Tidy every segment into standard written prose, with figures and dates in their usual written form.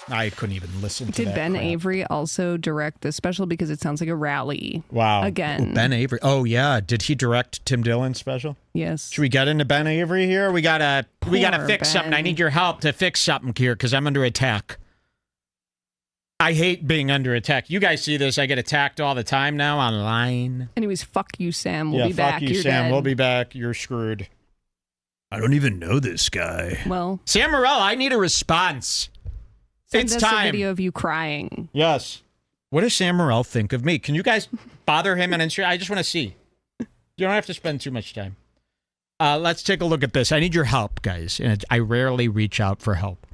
I couldn't even listen to that. Did Ben crap. Avery also direct this special? Because it sounds like a rally. Wow. Again. Ooh, Ben Avery. Oh, yeah. Did he direct Tim Dillon's special? Yes. Should we get into Ben Avery here? We gotta fix something. I need your help to fix something here because I'm under attack. I hate being under attack. You guys see this. I get attacked all the time now online. Anyways, fuck you, Sam. We'll be back. Fuck you, You're Sam. dead. We'll be back. You're screwed. I don't even know this guy. Well, Sam Morrell, I need a response. send It's us time. a video of you crying. Yes. What does Sam Morrell think of me? Can you guys bother him on Instagram? I just want to see. You don't have to spend too much time. Let's take a look at this. I need your help, guys. And I rarely reach out for help.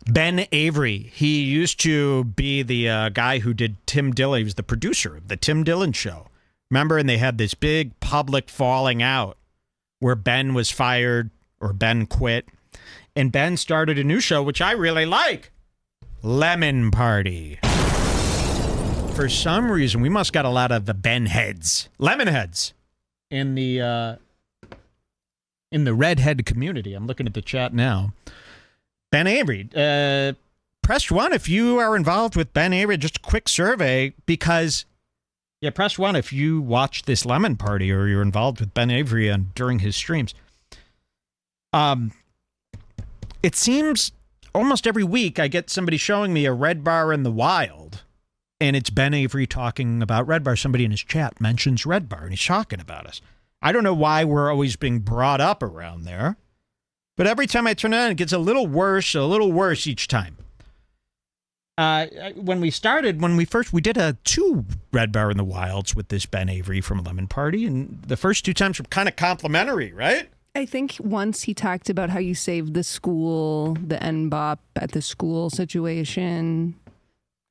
Ben Avery. He used to be the guy who did Tim Dillon. He was the producer of the Tim Dillon Show. Remember? And they had this big public falling out where Ben was fired or Ben quit. And Ben started a new show, which I really like. Lemon Party. For some reason, we must got a lot of the Ben heads, lemon heads, in the redhead community. I'm looking at the chat now. Ben Avery, press 1 if you are involved with Ben Avery. Just a quick survey because, yeah, press 1 if you watch this Lemon Party or you're involved with Ben Avery during his streams. It seems almost every week I get somebody showing me a Red Bar in the wild, and it's Ben Avery talking about Red Bar. Somebody in his chat mentions Red Bar, and he's talking about us. I don't know why we're always being brought up around there, but every time I turn it on, it gets a little worse each time. When we did 2 Red Bar in the Wilds with this Ben Avery from Lemon Party, and the first 2 times were kind of complimentary, right? I think once he talked about how you saved the school, the NBOP at the school situation,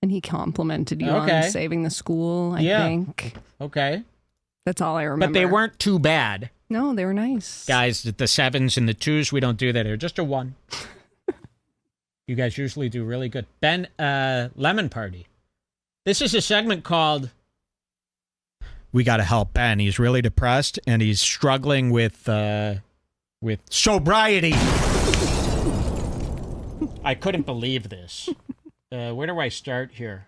and he complimented you on saving the school, I think. Okay. That's all I remember. But they weren't too bad. No, they were nice. Guys, the 7s and the 2s, we don't do that here. Just a 1. You guys usually do really good. Ben, Lemon Party. This is a segment called We Gotta Help Ben. He's really depressed, and he's struggling with sobriety. I couldn't believe this. Where do I start here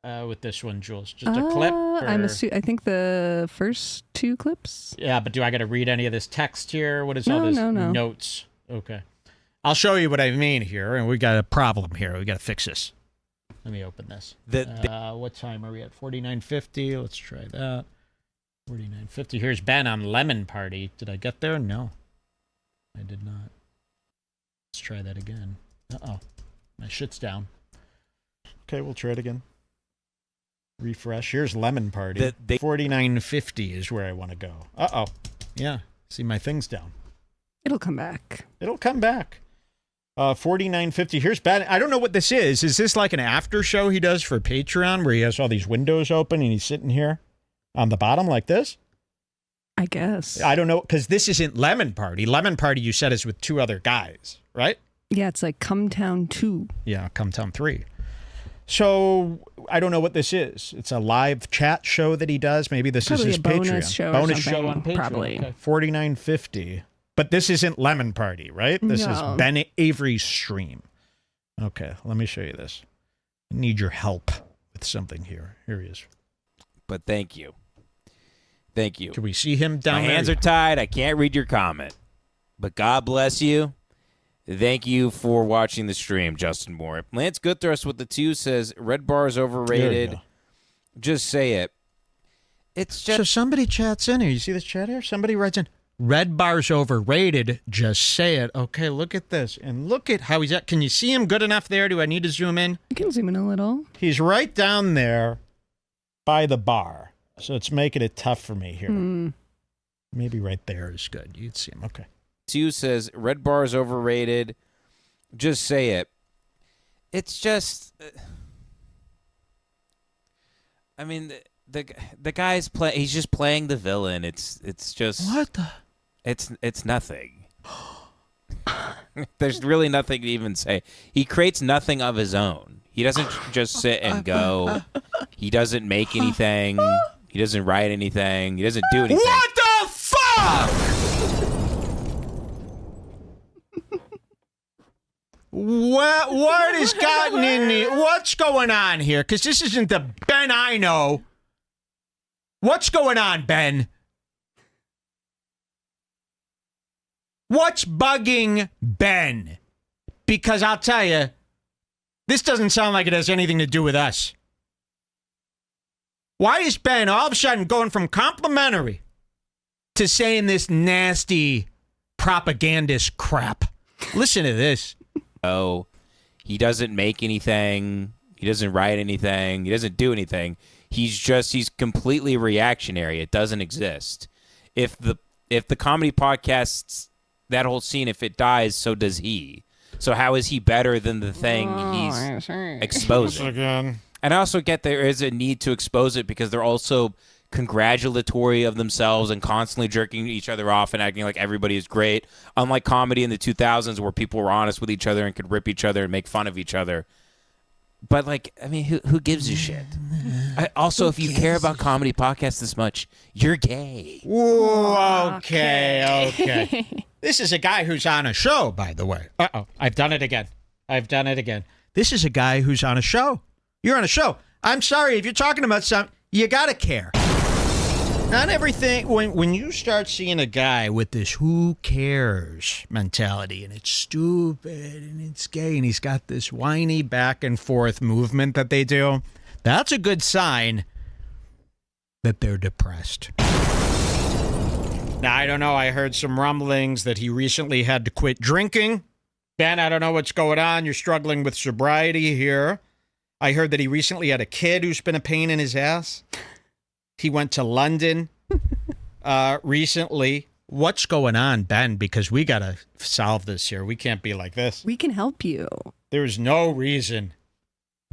with this one, Jules? Just a clip? I think the first 2 clips. Yeah, but do I got to read any of this text here? What is all this? No. Notes. Okay. I'll show you what I mean here, and we got a problem here. We got to fix this. Let me open this. What time are we at? 49:50. Let's try that. 49:50. Here's Ben on Lemon Party. Did I get there? No. I did not. Let's try that again. Uh-oh. My shit's down. Okay, we'll try it again. Refresh. Here's Lemon Party. 49:50 is where I want to go. Uh-oh. Yeah. See, my thing's down. It'll come back. 49:50. Here's Ben. I don't know what this is. Is this like an after show he does for Patreon where he has all these windows open and he's sitting here on the bottom like this? I guess. I don't know, because this isn't Lemon Party. Lemon Party, you said, is with 2 other guys, right? Yeah, it's like Come Town 2. Yeah, Come Town 3. So I don't know what this is. It's a live chat show that he does. Maybe this probably is his a bonus Patreon. show bonus or show on Patreon. Probably. Okay. 49:50. But this isn't Lemon Party, right? This is Ben Avery's stream. Okay, let me show you this. I need your help with something here. Here he is. But thank you. Thank you. Can we see him down there? My hands are tied. I can't read your comment. But God bless you. Thank you for watching the stream, Justin Moore. Lance Goodthrust with the 2 says, Red Bar is overrated. Just say it. It's just... So somebody chats in here. You see this chat here? Somebody writes in, Red Bar's overrated. Just say it. Okay, look at this. And look at how he's at. Can you see him good enough there? Do I need to zoom in? You can zoom in a little. He's right down there by the bar. So it's making it tough for me here. Maybe right there is good. You can see him. Okay. 2 says, Red Bar is overrated. Just say it. It's just... I mean, the guy's he's just playing the villain. It's just... What the... It's nothing. There's really nothing to even say. He creates nothing of his own. He doesn't just sit and go. He doesn't make anything. He doesn't write anything. He doesn't do anything. What the fuck? What has gotten in the... What's going on here? Because this isn't the Ben I know. What's going on, Ben? What's bugging Ben? Because I'll tell you, this doesn't sound like it has anything to do with us. Why is Ben all of a sudden going from complimentary to saying this nasty propagandist crap? Listen to this. Oh, he doesn't make anything. He doesn't write anything. He doesn't do anything. He's completely reactionary. It doesn't exist. If the comedy podcasts, that whole scene, if it dies, so does he. So how is he better than the thing he's exposing? Again. And I also get there is a need to expose it because they're also congratulatory of themselves and constantly jerking each other off and acting like everybody is great. Unlike comedy in the 2000s where people were honest with each other and could rip each other and make fun of each other. But, like, I mean, who gives a shit? Also, if you care about comedy podcasts this much, you're gay. Ooh, okay. This is a guy who's on a show, by the way. Uh-oh, I've done it again. This is a guy who's on a show. You're on a show. I'm sorry, if you're talking about something, you gotta care. Not everything, when you start seeing a guy with this who cares mentality, and it's stupid, and it's gay, and he's got this whiny back and forth movement that they do, that's a good sign that they're depressed. Now, I don't know, I heard some rumblings that he recently had to quit drinking. Ben, I don't know what's going on. You're struggling with sobriety here. I heard that he recently had a kid who's been a pain in his ass. He went to London recently. What's going on, Ben? Because we got to solve this here. We can't be like this. We can help you. There's no reason,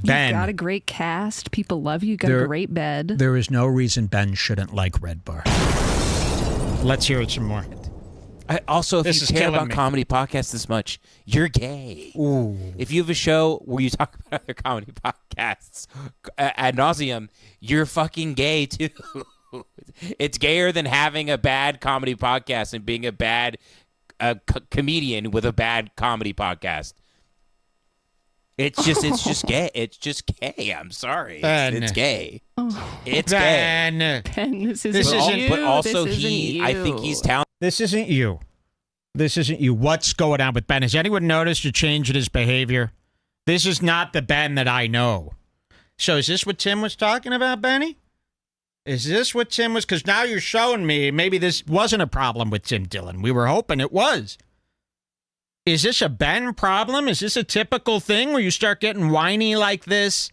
Ben. You've got a great cast. People love you. You've got a great bed. There is no reason Ben shouldn't like Red Bar. Let's hear it some more. Also, if you care about comedy podcasts this much, you're gay. Ooh. If you have a show where you talk about other comedy podcasts ad nauseum, you're fucking gay too. It's gayer than having a bad comedy podcast and being a bad comedian with a bad comedy podcast. It's just gay. It's just gay. I'm sorry. Ben. It's gay. Oh. It's Ben. gay. Ben, this isn't you. But also this isn't I think he's talented. This isn't you. What's going on with Ben? Has anyone noticed a change in his behavior? This is not the Ben that I know. So is this what Tim was talking about, Benny? Is this what Tim was? Because now you're showing me maybe this wasn't a problem with Tim Dillon. We were hoping it was. Is this a Ben problem? Is this a typical thing where you start getting whiny like this?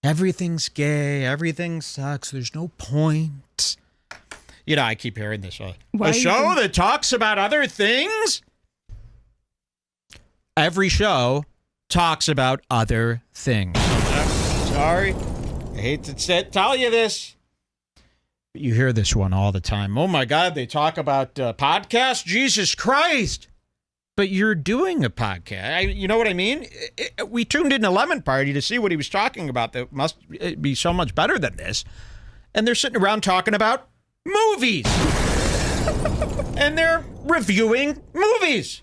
Everything's gay. Everything sucks. There's no point. You know, I keep hearing this. A show that talks about other things? Every show talks about other things. Sorry. I hate to tell you this. But you hear this one all the time. Oh, my God, they talk about podcasts? Jesus Christ. But you're doing a podcast. You know what I mean? We tuned in to Lemon Party to see what he was talking about that must be so much better than this. And they're sitting around talking about movies. And they're reviewing movies.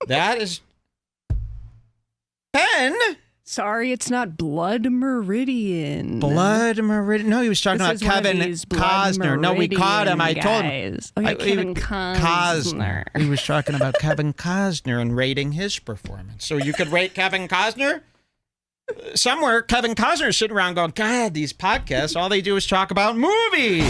That is... Ben... Sorry, it's not Blood Meridian. Blood Meridian. No, he was talking about Kevin Costner. No, we caught him. I told him. Oh, yeah, Kevin Costner. He was talking about Kevin Costner and rating his performance. So you could rate Kevin Costner? Somewhere, Kevin Costner is sitting around going, God, these podcasts, all they do is talk about movies.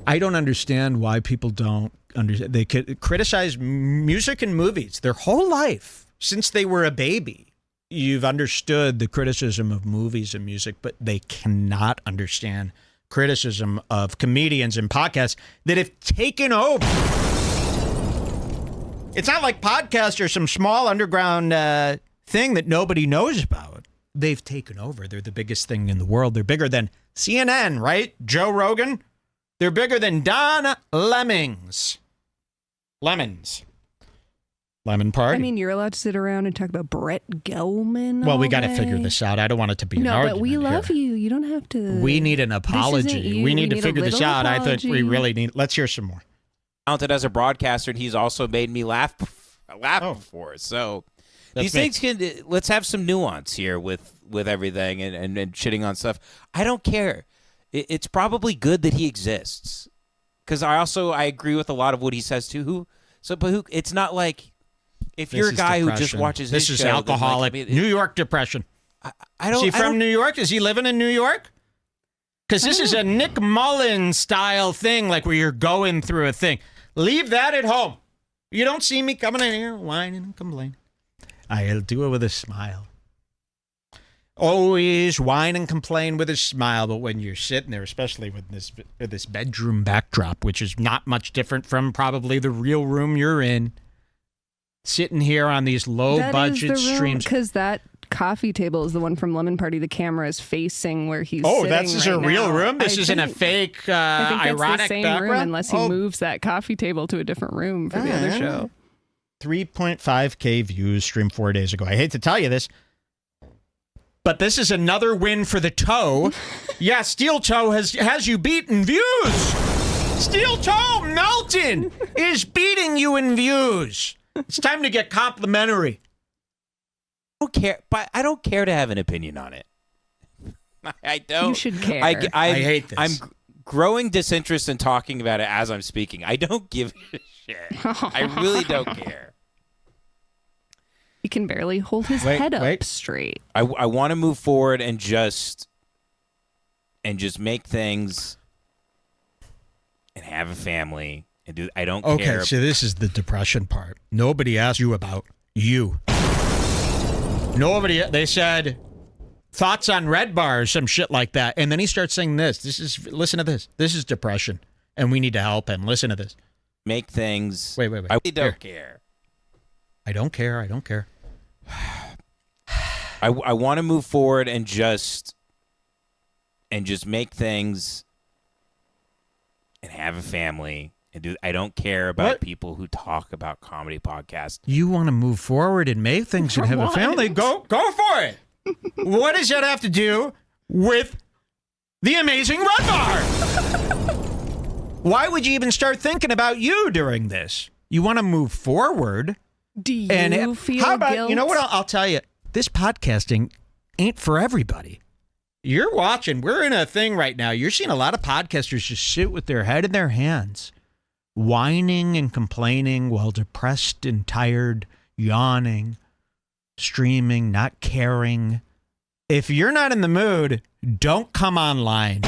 I don't understand why people don't understand. They could criticize music and movies their whole life. Since they were a baby, you've understood the criticism of movies and music, but they cannot understand criticism of comedians and podcasts that have taken over. It's not like podcasts are some small underground thing that nobody knows about. They've taken over. They're the biggest thing in the world. They're bigger than CNN, right? Joe Rogan. They're bigger than Don Lemons. Lemon Party. I mean, you're allowed to sit around and talk about Brett Gelman. Well, we got to figure this out. I don't want it to be an argument. No, but we love you. You don't have to. We need an apology. We need to figure this out. Apology. I think we really need. Let's hear some more. Talented as a broadcaster, and he's also made me laugh laughing for. So That's these things let's have some nuance here with everything and shitting on stuff. I don't care. It's probably good that he exists because I agree with a lot of what he says too. It's not like if you're a guy who just watches this his is show, alcoholic New York depression. I don't. Is he from don't, New York? Is he living in New York? Because this is a Nick Mullen style thing, like where you're going through a thing. Leave that at home. You don't see me coming in here whining and complaining. I'll do it with a smile. Always whine and complain with a smile, but when you're sitting there, especially with this bedroom backdrop, which is not much different from probably the real room you're in, sitting here on these low-budget streams. Because that coffee table is the one from Lemon Party. The camera is facing where he's sitting that's a real room? This isn't a fake, I think ironic that's the same background? room unless he moves that coffee table to a different room for the other show. 3.5K views streamed 4 days ago. I hate to tell you this, but this is another win for the toe. Yeah, Steel Toe has you beaten views. Steel Toe Melton is beating you in views. It's time to get complimentary. I don't care, but I don't care to have an opinion on it. I don't. You should care. I hate this. I'm growing disinterest in talking about it as I'm speaking. I don't give a shit. I really don't care. He can barely hold his head up straight. I want to move forward and just make things and have a family and do. I don't care. Okay, so this is the depression part. Nobody asked you about you. Nobody. They said thoughts on Red Bar or some shit like that, and then he starts saying this. Listen to this. This is depression, and we need to help him. Listen to this. Make things. Wait. I really don't care. I don't care. I want to move forward and just make things and have a family and do. I don't care about people who talk about comedy podcasts. You want to move forward and make things and have a family? Go for it. What does that have to do with the amazing Red Bar? Why would you even start thinking about you during this? You want to move forward. Do you feel how about, guilt? You know what? I'll tell you. This podcasting ain't for everybody. You're watching. We're in a thing right now. You're seeing a lot of podcasters just sit with their head in their hands, whining and complaining while depressed and tired, yawning, streaming, not caring. If you're not in the mood, don't come online.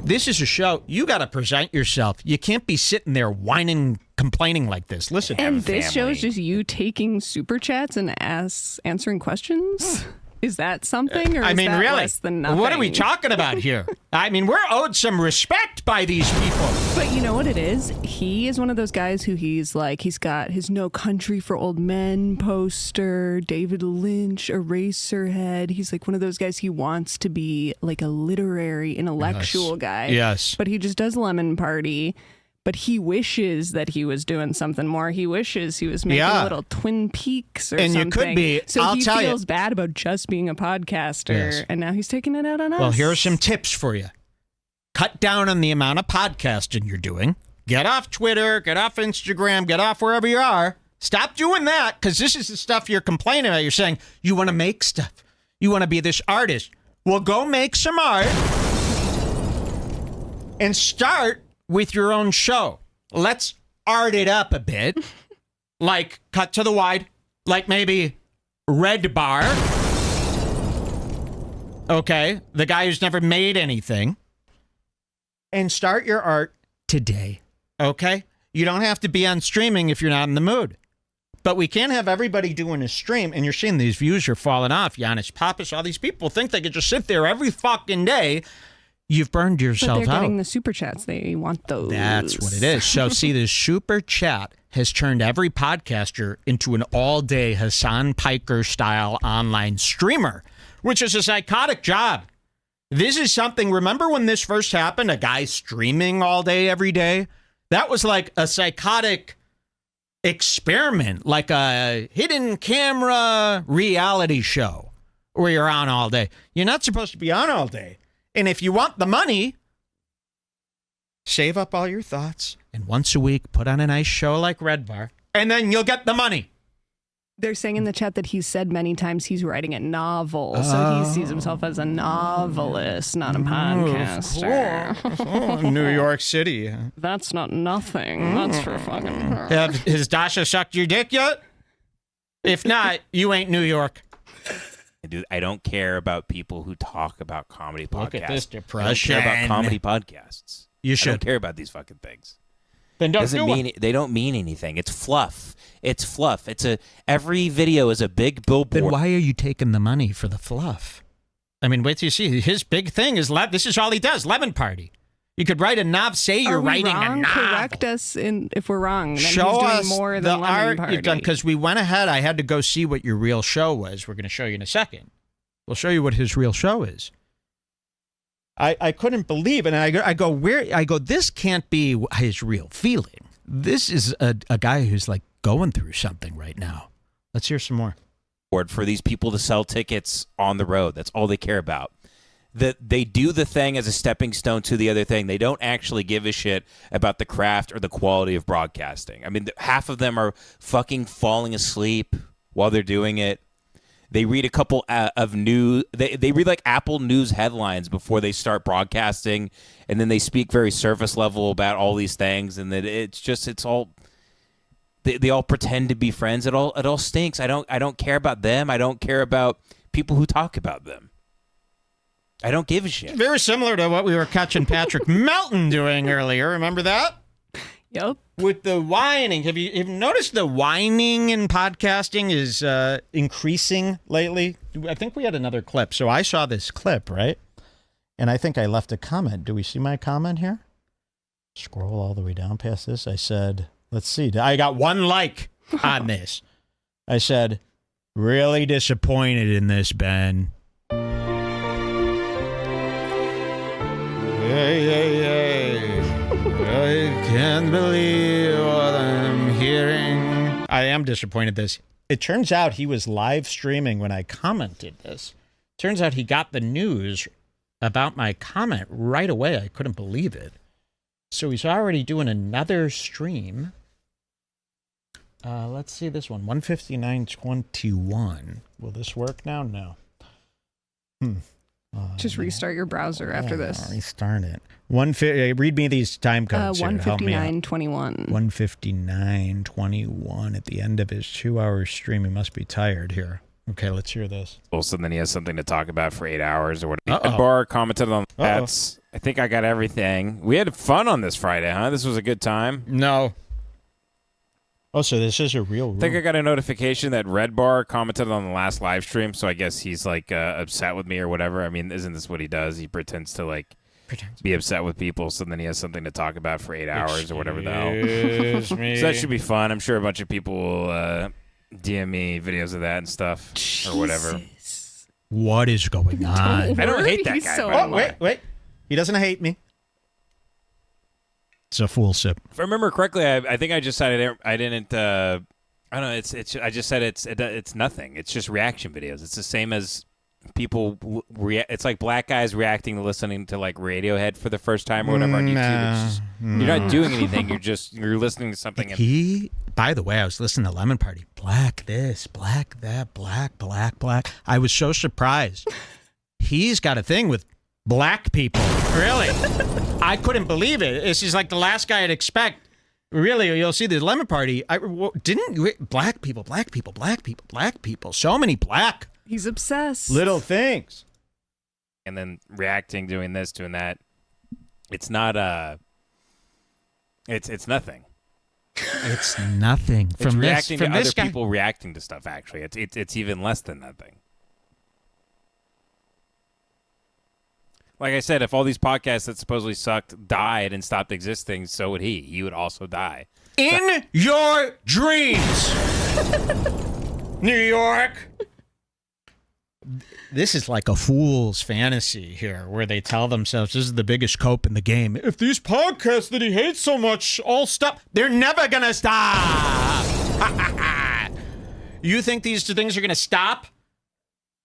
This is a show. You got to present yourself. You can't be sitting there whining, complaining like this. Listen. And this show is just you taking super chats and answering questions? Is that something, or is that really, less than nothing? What are we talking about here? I mean, we're owed some respect by these people. But you know what it is? He is one of those guys who he's got his No Country for Old Men poster, David Lynch, Eraserhead. He's like one of those guys. He wants to be like a literary, intellectual guy. Yes. But he just does Lemon Party. But he wishes that he was doing something more. He wishes he was making a little Twin Peaks or something. And you could be. So he feels bad about just being a podcaster, and now he's taking it out on us. Well, here are some tips for you. Cut down on the amount of podcasting you're doing. Get off Twitter, get off Instagram, get off wherever you are. Stop doing that, because this is the stuff you're complaining about. You're saying you want to make stuff. You want to be this artist. Well, go make some art and start with your own show. Let's art it up a bit. Like Cut to the Wide. Like maybe Red Bar. Okay. The guy who's never made anything. And start your art today. Okay? You don't have to be on streaming if you're not in the mood. But we can't have everybody doing a stream, and you're seeing these views are falling off. Giannis Pappas, all these people think they could just sit there every fucking day. You've burned yourself but they're out. Getting the super chats. They want those. That's what it is. So see, the super chat has turned every podcaster into an all-day Hassan Piker-style online streamer, which is a psychotic job. This is something, remember when this first happened, a guy streaming all day, every day? That was like a psychotic experiment, like a hidden camera reality show where you're on all day. You're not supposed to be on all day. And if you want the money, save up all your thoughts and once a week put on a nice show like Red Bar. and then you'll get the money. They're saying in the chat that he's said many times he's writing a novel, so he sees himself as a novelist, not a podcaster. New York City. That's not nothing. That's for fucking her. Has Dasha sucked your dick yet? If not, you ain't New York. Dude, I don't care about people who talk about comedy podcasts. Look at this depression. I don't care about comedy podcasts. You should. I don't care about these fucking things. Then don't do it. They don't mean anything. It's fluff. It's fluff. Every video is a big billboard. Then why are you taking the money for the fluff? I mean, wait till you see. His big thing is this is all he does. Lemon Party. You could write a novel. Say you're writing a novel. Correct us if we're wrong. Then Show he's doing us more the than Lemon art Party. you've done, because we went ahead. I had to go see what your real show was. We're going to show you in a second. We'll show you what his real show is. I couldn't believe it. And I go, this can't be his real feeling. This is a guy who's like going through something right now. Let's hear some more. For these people to sell tickets on the road. That's all they care about. That they do the thing as a stepping stone to the other thing. They don't actually give a shit about the craft or the quality of broadcasting. I mean, half of them are fucking falling asleep while they're doing it. They read a couple of news. They read like Apple News headlines before they start broadcasting, and then they speak very surface level about all these things. And that it's all. They all pretend to be friends. It all stinks. I don't care about them. I don't care about people who talk about them. I don't give a shit. Very similar to what we were catching Patrick Melton doing earlier. Remember that? Yep. With the whining. Have you noticed the whining in podcasting is increasing lately? I think we had another clip. So I saw this clip, right? And I think I left a comment. Do we see my comment here? Scroll all the way down past this. I said, let's see. I got one like on this. I said, really disappointed in this, Ben. Hey. I can't believe what I'm hearing. I am disappointed this. It turns out he was live streaming when I commented this. Turns out he got the news about my comment right away. I couldn't believe it. So he's already doing another stream. Let's see this one. 159.21. Will this work now? No. Just restart your browser after this. Restart it. Read me these time codes. 159.21. 159.21 at the end of his 2-hour stream. He must be tired here. Okay, let's hear this. Also, then he has something to talk about for 8 hours or whatever. Redbar commented on that. I think I got everything. We had fun on this Friday, huh? This was a good time. No. Oh, so this is a real room. I think I got a notification that Redbar commented on the last live stream, so I guess he's like upset with me or whatever. I mean, isn't this what he does? He pretends to be upset with people, so then he has something to talk about for 8 hours or whatever the hell. So that should be fun. I'm sure a bunch of people will DM me videos of that and stuff or whatever. What is going on? I don't hate that guy. So Wait. He doesn't hate me. It's a fool sip. If I remember correctly, I think I just said I didn't. I don't know. I just said it's nothing. It's just reaction videos. It's the same as people it's like black guys reacting to listening to like Radiohead for the first time or whatever on YouTube. It's just, you're not doing anything. You're listening to something. By the way, I was listening to Lemon Party. Black this, black that, black. I was so surprised. He's got a thing with black people. Really? I couldn't believe it. This is like the last guy I'd expect. Really, you'll see the Lemon Party. Black people. So many black. He's obsessed. Little things. And then reacting, doing this, doing that. It's not it's nothing. It's nothing. It's reacting to other people reacting to stuff, actually. It's even less than nothing. Like I said, if all these podcasts that supposedly sucked died and stopped existing, so would he. He would also die. In your dreams, New York. This is like a fool's fantasy here, where they tell themselves this is the biggest cope in the game. If these podcasts that he hates so much all stop, they're never going to stop. You think these two things are going to stop?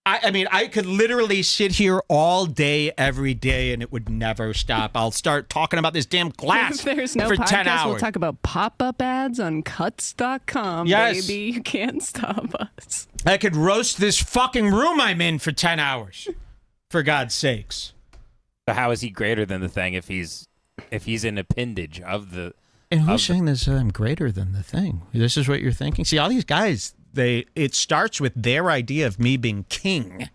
I mean, I could literally sit here all day, every day, and it would never stop. I'll start talking about this damn glass If there's no for podcast, 10 hours. we'll talk about pop-up ads on cuts.com, Yes. baby. You can't stop us. I could roast this fucking room I'm in for 10 hours. For God's sakes. So how is he greater than the thing if he's an appendage of the? And who's saying this? I'm greater than the thing. This is what you're thinking. See, all these guys, it starts with their idea of me being king,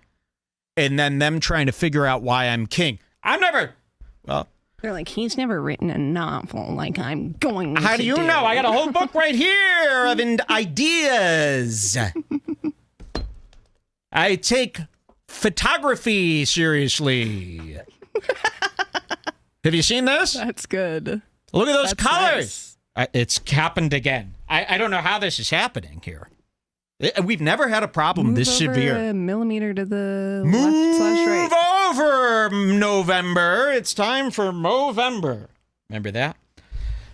and then them trying to figure out why I'm king. I'm never. Well, They're like, he's never written a novel like I'm going to. how do you know? I got a whole book right here of ideas. I take photography seriously. Have you seen this? That's good. Look at those That's colors. It's happened again. I don't know how this is happening here. We've never had a problem Move this over severe. a millimeter to the Move left/right. over, November. It's time for Movember. Remember that?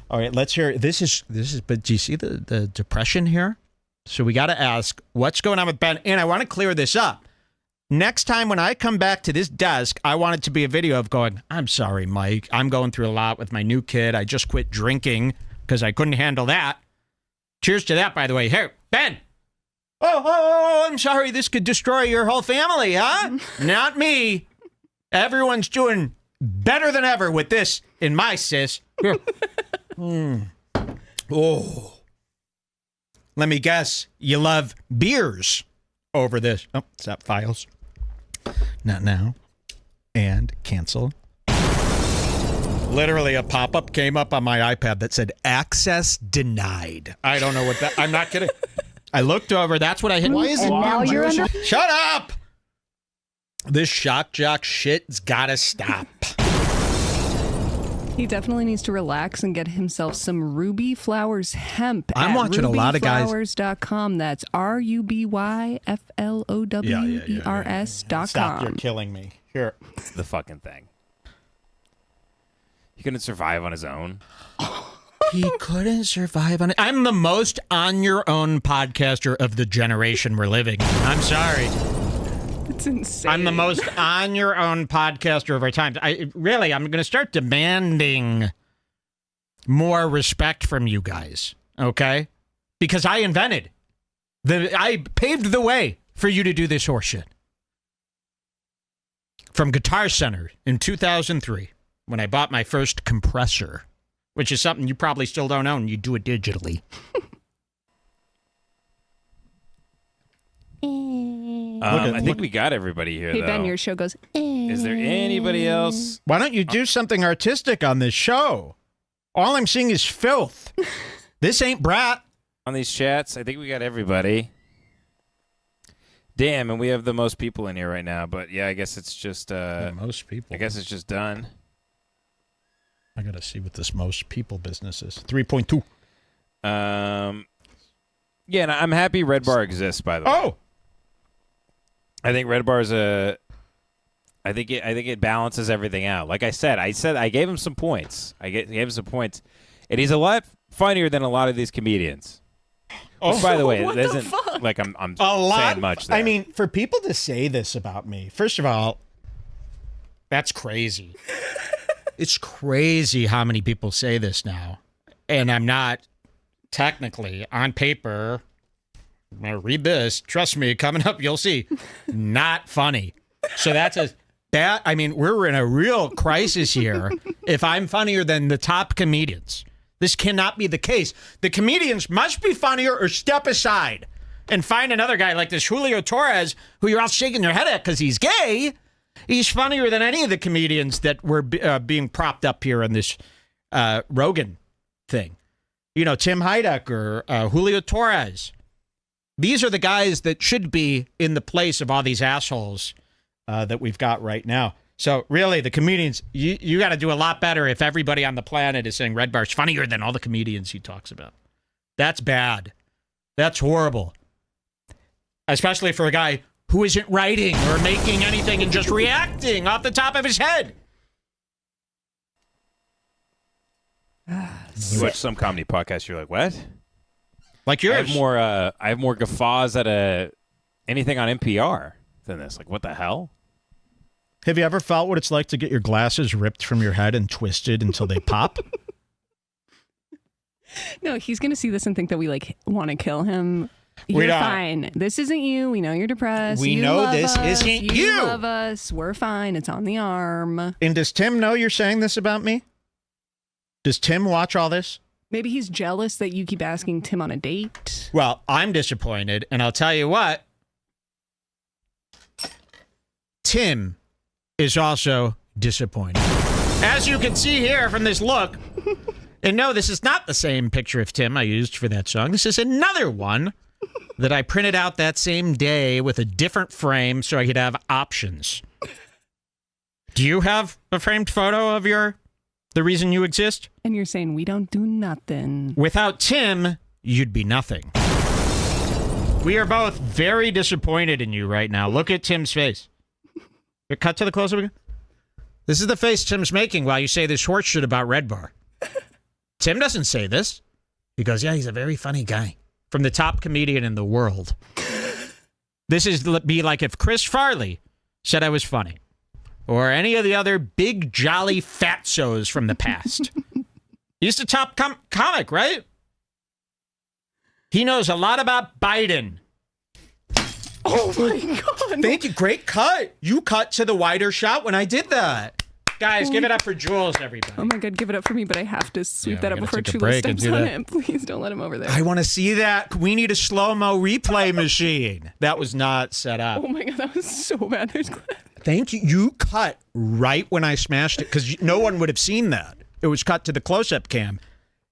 All right, let's hear. This is. But do you see the depression here? So we got to ask, what's going on with Ben? And I want to clear this up. Next time when I come back to this desk, I want it to be a video of going, I'm sorry, Mike. I'm going through a lot with my new kid. I just quit drinking because I couldn't handle that. Cheers to that, by the way. Here, Ben. Oh, I'm sorry. This could destroy your whole family, huh? Not me. Everyone's doing better than ever with this in my sis. Here. Oh. Let me guess. You love beers over this. Oh, stop files. Not now. And cancel. Literally a pop-up came up on my iPad that said access denied. I don't know what that. I'm not kidding. I looked over. That's what I hit. Why is it now you're in Shut up! This shock jock shit's gotta stop. He definitely needs to relax and get himself some Ruby Flowers hemp. I'm watching a lot of guys. RubyFlowers.com. That's RubyFlowers.com. Stop! You're killing me. Here. It's the fucking thing. He couldn't survive on his own. He couldn't survive on it. I'm the most on your own podcaster of the generation we're living in. I'm sorry. It's insane. I'm the most on your own podcaster of our time. I'm going to start demanding more respect from you guys. Okay? Because I paved the way for you to do this horseshit. From Guitar Center in 2003, when I bought my first compressor, which is something you probably still don't own. You do it digitally. I think we got everybody here, Hey, though. Ben, your show goes. Is there anybody else? Why don't you do something artistic on this show? All I'm seeing is filth. This ain't Brat. On these chats? I think we got everybody. Damn, and we have the most people in here right now. But yeah, I guess it's just most people. I guess it's just done. I gotta see what this most people business is. 3.2. Yeah, and I'm happy Red Bar exists, by the way. Oh, I think Red Bar's I think it balances everything out. Like I said I gave him some points. Gave him some points. And he's a lot funnier than a lot of these comedians. oh. Which, by the way, What it the isn't fuck? like I'm A lot. saying much there. I mean, for people to say this about me, first of all, that's crazy. It's crazy how many people say this now. And I'm not technically on paper. I'm gonna read this. Trust me, coming up, you'll see. Not funny. So that's a bad. I mean, we're in a real crisis here. If I'm funnier than the top comedians, this cannot be the case. The comedians must be funnier or step aside and find another guy like this Julio Torres, who you're all shaking your head at because he's gay. He's funnier than any of the comedians that were being propped up here in this Rogan thing. You know, Tim Heidecker, Julio Torres. These are the guys that should be in the place of all these assholes that we've got right now. So really, the comedians, you got to do a lot better if everybody on the planet is saying Red Bar's funnier than all the comedians he talks about. That's bad. That's horrible. Especially for a guy who isn't writing or making anything and just reacting off the top of his head. you watch some comedy podcasts, you're like, what? Like I yours. have more guffaws at anything on NPR. than this. Like, what the hell? Have you ever felt what it's like to get your glasses ripped from your head and twisted until they pop? No, he's going to see this and think that we like want to kill him. You're fine. This isn't you. We know you're depressed. We know this isn't you. You love us. We're fine. It's on the arm. And does Tim know you're saying this about me? Does Tim watch all this? Maybe he's jealous that you keep asking Tim on a date. Well, I'm disappointed, and I'll tell you what. Tim is also disappointed. As you can see here from this look, and no, this is not the same picture of Tim I used for that song. This is another one that I printed out that same day with a different frame so I could have options. Do you have a framed photo of the reason you exist? And you're saying we don't do nothing. Without Tim, you'd be nothing. We are both very disappointed in you right now. Look at Tim's face. Cut to the close-up again. This is the face Tim's making while you say this horse shit about Red Bar. Tim doesn't say this. He goes, yeah, he's a very funny guy. From the top comedian in the world. This is be like if Chris Farley said I was funny. Or any of the other big, jolly fatsos from the past. He's the top comic, right? He knows a lot about Biden. Oh, my God. Thank you. Great cut. You cut to the wider shot when I did that. Guys, give it up for Jules, everybody. Oh, my God. Give it up for me, but I have to sweep that up before Chula steps on it. Please don't let him over there. I want to see that. We need a slow-mo replay machine. That was not set up. Oh, my God. That was so bad. There's Thank you. You cut right when I smashed it because no one would have seen that. It was cut to the close-up cam.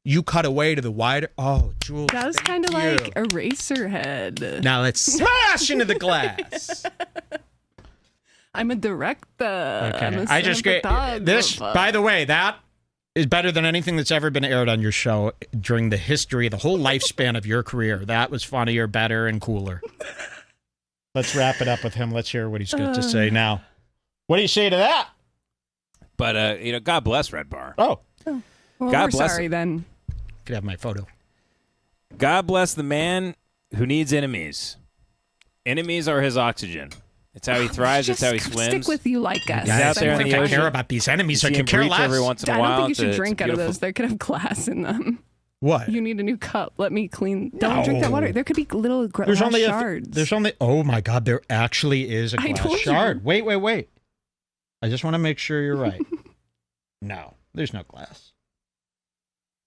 You cut away to the wider. Oh, Jules. That was kind of like Eraserhead. Now let's smash into the glass. I'm a director. Okay. I'm a I just get this. By the way, that is better than anything that's ever been aired on your show during the history, the whole lifespan of your career. That was funnier, better, and cooler. Let's wrap it up with him. Let's hear what he's got to say now. What do you say to that? But God bless Red Bar. Oh. Well, God we're bless sorry him. then. Could have my photo. God bless the man who needs enemies. Enemies are his oxygen. It's how he thrives. It's how he swims. Stick with you like us. He's out there in the I ocean. care about these enemies. You I see can him care breach less. every once in a I while. don't think you should drink out of beautiful. those. They could have glass in them. What? You need a new cup. Let me clean. Don't drink that water. There could be little glass shards. There's only. Oh my God! There actually is a glass shard. Wait. I just want to make sure you're right. No, there's no glass.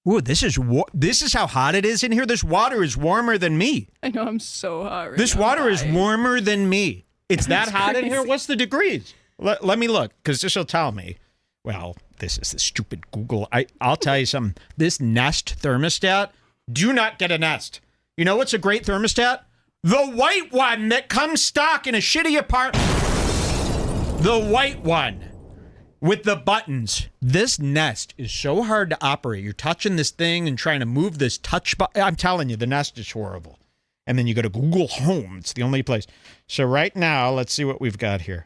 Ooh, this is how hot it is in here. This water is warmer than me. I know, I'm so hot right This now. water is warmer than me. It's that hot in here? What's the degrees? Let me look, because this will tell me. Well, this is the stupid Google. I'll tell you something. This Nest Thermostat, do not get a Nest. You know what's a great thermostat? The white one that comes stock in a shitty apartment. The white one. With the buttons. This Nest is so hard to operate. You're touching this thing and trying to move this touch button. I'm telling you, the Nest is horrible. And then you go to Google Home. It's the only place. So right now, let's see what we've got here.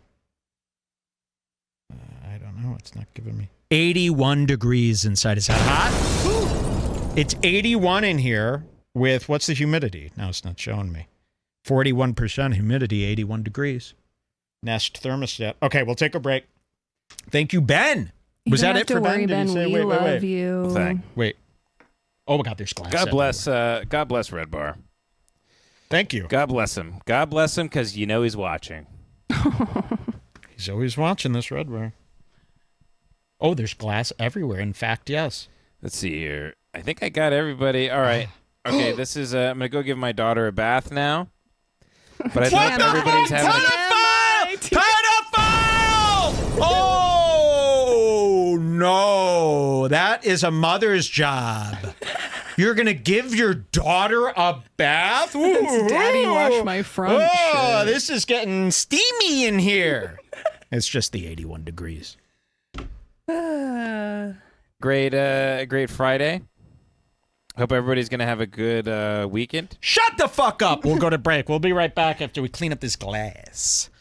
I don't know. It's not giving me. 81 degrees inside. Is that hot? It's 81 in here with, what's the humidity? No, it's not showing me. 41% humidity, 81 degrees. Nest Thermostat. Okay, we'll take a break. Thank you, Ben. Was that it for Ben? Did he say, we love you. Wait. Oh my God, there's glass. God bless Red Bar. Thank you. God bless him. God bless him, because he's watching. He's always watching this Red Bar. Oh, there's glass everywhere. In fact, yes. Let's see here. I think I got everybody. All right. Okay, this is. I'm gonna go give my daughter a bath now. But I think everybody's having. Oh, no. That is a mother's job. You're going to give your daughter a bath? It's Daddy wash my front shirt. This is getting steamy in here. It's just the 81 degrees. Great Friday. Hope everybody's going to have a good weekend. Shut the fuck up. We'll go to break. We'll be right back after we clean up this glass.